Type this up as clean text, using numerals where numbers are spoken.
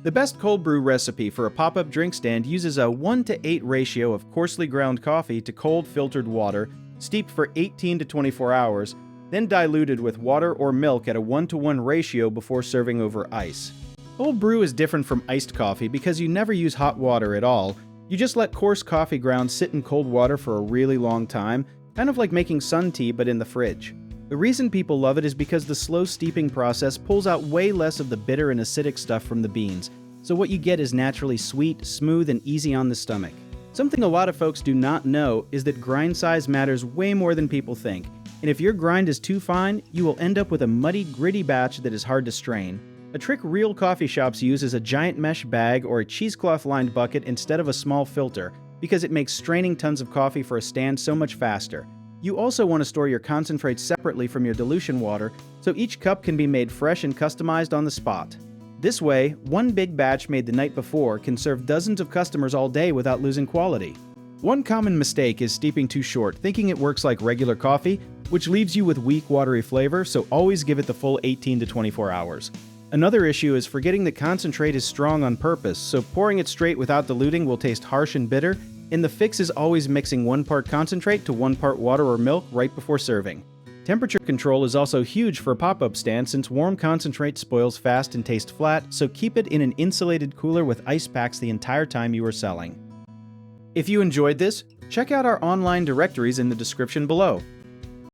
The best cold brew recipe for a pop-up drink stand uses a 1:8 ratio of coarsely ground coffee to cold filtered water, steeped for 18 to 24 hours, then diluted with water or milk at a 1:1 ratio before serving over ice. Cold brew is different from iced coffee because you never use hot water at all. You just let coarse coffee grounds sit in cold water for a really long time, kind of like making sun tea but in the fridge. The reason people love it is because the slow steeping process pulls out way less of the bitter and acidic stuff from the beans, so what you get is naturally sweet, smooth, and easy on the stomach. Something a lot of folks do not know is that grind size matters way more than people think, and if your grind is too fine, you will end up with a muddy, gritty batch that is hard to strain. A trick real coffee shops use is a giant mesh bag or a cheesecloth-lined bucket instead of a small filter, because it makes straining tons of coffee for a stand so much faster. You also want to store your concentrates separately from your dilution water, so each cup can be made fresh and customized on the spot. This way, one big batch made the night before can serve dozens of customers all day without losing quality. One common mistake is steeping too short, thinking it works like regular coffee, which leaves you with weak, watery flavor, so always give it the full 18 to 24 hours. Another issue is forgetting that concentrate is strong on purpose, so pouring it straight without diluting will taste harsh and bitter, and the fix is always mixing 1 part concentrate to 1 part water or milk right before serving. Temperature control is also huge for a pop-up stand since warm concentrate spoils fast and tastes flat, so keep it in an insulated cooler with ice packs the entire time you are selling. If you enjoyed this, check out our online directories in the description below.